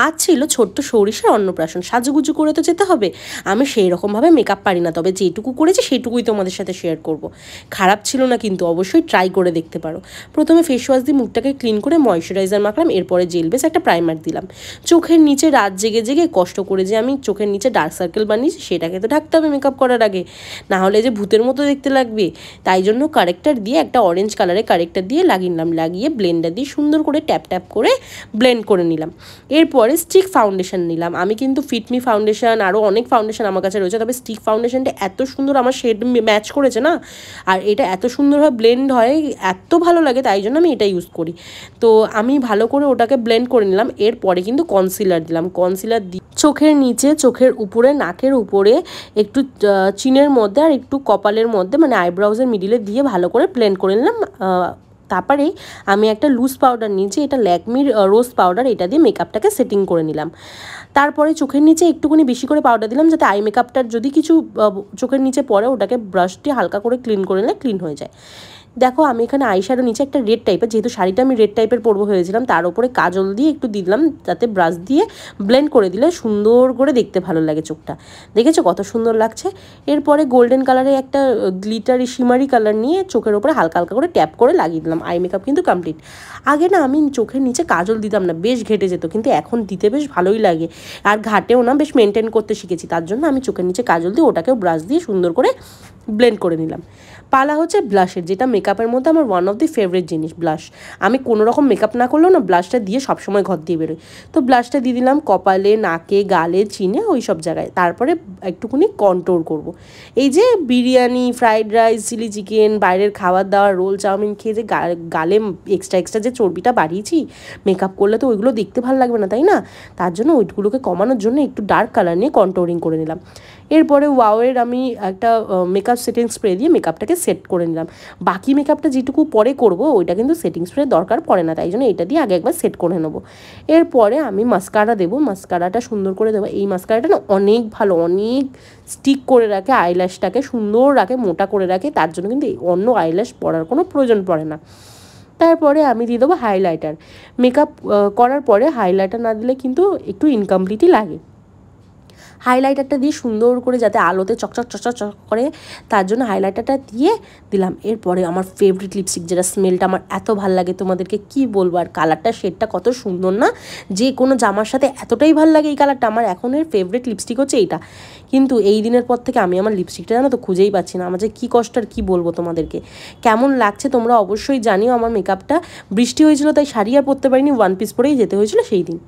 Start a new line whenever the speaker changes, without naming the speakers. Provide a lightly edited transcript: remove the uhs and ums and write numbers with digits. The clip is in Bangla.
আজ ছিল ছোট্ট সৌরিশের অন্নপ্রাশন, সাজুগুজু করে তো যেতে হবে। আমি সেই রকমভাবে মেকআপ পারি না, তবে যেটুকু করেছি সেইটুকুই তোমাদের সাথে শেয়ার করব। খারাপ ছিল না কিন্তু, অবশ্যই ট্রাই করে দেখতে পারো। প্রথমে ফেস ওয়াশ দিয়ে মুখটাকে ক্লিন করে ময়শ্চারাইজার মাখলাম, এরপরে জেল বেস একটা প্রাইমার দিলাম। চোখের নিচে রাত জেগে জেগে কষ্ট করে যে আমি চোখের নিচে ডার্ক সার্কেল বানিয়েছি, সেটাকে তো ঢাকতে হবে মেকআপ করার আগে, না হলে যে ভূতের মতো দেখতে লাগবে। তাই জন্য কারেক্টার দিয়ে একটা অরেঞ্জ কালারের কারেক্টার দিয়ে লাগিয়ে নিলাম, লাগিয়ে ব্লেন্ডার দিয়ে সুন্দর করে ট্যাপ ট্যাপ করে ব্লেন্ড করে নিলাম। এরপরে স্টিক ফাউন্ডেশন নিলাম। আমি কিন্তু ফিটমি ফাউন্ডেশন, আরও অনেক ফাউন্ডেশন আমার কাছে রয়েছে, তবে স্টিক ফাউন্ডেশনটা এত সুন্দর আমার শেড ম্যাচ করেছে না, আর এটা এত সুন্দরভাবে ব্লেন্ড হয়, এত ভালো লাগে, তাই জন্য আমি এটা ইউজ করি। তো আমি ভালো করে ওটাকে ব্লেন্ড করে নিলাম। এরপরে কিন্তু কনসিলার দিলাম। কনসিলার দিয়ে চোখের নিচে, চোখের উপরে, নাকের উপরে, একটু চিনের মধ্যে আর একটু কপালের মধ্যে, মানে আইব্রাউজের মিডিলে দিয়ে ভালো করে ব্লেন্ড করে নিলাম। তারপরেই আমি একটা লুজ পাউডার নিয়েছি, এটা ল্যাকমির রোজ পাউডার, এটা দিয়ে মেকআপটাকে সেটিং করে নিলাম। তারপরে চোখের নিচে একটুখানি বেশি করে পাউডার দিলাম, যাতে আই মেকআপটার যদি কিছু চোখের নিচে পড়ে, ওটাকে ব্রাশ দিয়ে হালকা করে ক্লিন করে নিলে ক্লিন হয়ে যায়। দেখো আমি এখানে আইশ্যাডো নিচে একটা রেড টাইপের, যেহেতু শাড়িটা আমি রেড টাইপের পরবো হয়েছিলাম, তার উপরে কাজল দিয়ে একটু দিলাম, যাতে ব্রাশ দিয়ে ব্লেন্ড করে দিলে সুন্দর করে দেখতে ভালো লাগে চোখটা। দেখেছো কত সুন্দর লাগছে। এরপরে গোল্ডেন কালারের একটা গ্লিটারি শিমারি কালার নিয়ে চোখের ওপরে হালকা হালকা করে ট্যাপ করে লাগিয়ে দিলাম। আই মেকআপ কিন্তু কমপ্লিট। আগে না আমি চোখের নিচে কাজল দিতাম না, বেশ ঘেটে যেত, কিন্তু এখন দিতে বেশ ভালোই লাগে, আর ঘাটেও না, বেশ মেনটেন করতে শিখেছি। তার জন্য আমি চোখের নিচে কাজল দিয়ে ওটাকেও ব্রাশ দিয়ে সুন্দর করে ব্লেন্ড করে নিলাম। পালা হচ্ছে ব্লাশের, যেটা মেকআপের মধ্যে আমার ওয়ান অফ দি ফেভারিট জিনিস ব্লাশ। আমি কোনো রকম মেকআপ না করলেও না ব্লাশটা দিয়ে সবসময় ঘর দিয়ে বেরোই। তো ব্লাশটা দিয়ে দিলাম কপালে, নাকে, গালে, চিনে, ওই সব জায়গায়। তারপরে একটুখানি কন্ট্রোল করব। এই যে biryani, fried rice, chilli chicken, বাইরের খাবার দাবার, রোল, চাউমিন খেয়ে যে গালে এক্সট্রা যে চর্বিটা বাড়িয়েছি, মেকআপ করলে তো ওইগুলো দেখতে ভালো লাগবে না, তাই না? তার জন্য ওইগুলোকে কমানোর জন্য একটু ডার্ক কালার নিয়ে কন্ট্রোলিং করে নিলাম। এরপরে ওয়াওয়ের আমি একটা মেকআপ সেটিং স্প্রে দিয়ে মেকআপটাকে সেট করে নিলাম। বাকি মেকআপটা যেটুকু পরে করব, ওইটা কিন্তু সেটিং স্প্রে দরকার পড়ে না, তাই জন্য এটা দিয়ে আগে একবার সেট করে নেবো। এরপরে আমি মাস্কারা দেবো, মাস্কারাটা সুন্দর করে দেবো। এই মাস্কারাটা না অনেক ভালো, অনেক স্টিক করে রাখে, আইল্যাশটাকে সুন্দর রাখে, মোটা করে রাখে, তার জন্য কিন্তু অন্য আইল্যাশ পরার কোনো প্রয়োজন পড়ে না। তারপরে আমি দিয়ে দেবো হাইলাইটার। মেকআপ করার পরে হাইলাইটার না দিলে কিন্তু একটু ইনকমপ্লিটই লাগে। হাইলাইটারটা দিয়ে সুন্দর করে যাতে আলোতে চকচক চকচক চক করে, তার জন্য হাইলাইটারটা দিয়ে দিলাম। এরপরে আমার ফেভারিট লিপস্টিক, যেটা স্মেলটা আমার এত ভালো লাগে, তোমাদেরকে কি বলবো, আর কালারটা শেডটা কত সুন্দর না, যে কোনো জামার সাথে এতটাই ভালো লাগে এই কালারটা। আমার এখনের ফেভারিট লিপস্টিক হচ্ছে এইটা। কিন্তু এই দিনের পর থেকে আমি আমার লিপস্টিকটা জানো তো খুঁজেই পাচ্ছি না। আমার যে কী কষ্ট আর কী বলবো তোমাদেরকে। কেমন লাগছে তোমরা অবশ্যই জানিও। আমার মেকআপটা বৃষ্টি হয়েছিল, তাই শাড়ি আর পরতে পারিনি, ওয়ান পিস পরেই যেতে হয়েছিল সেই দিন।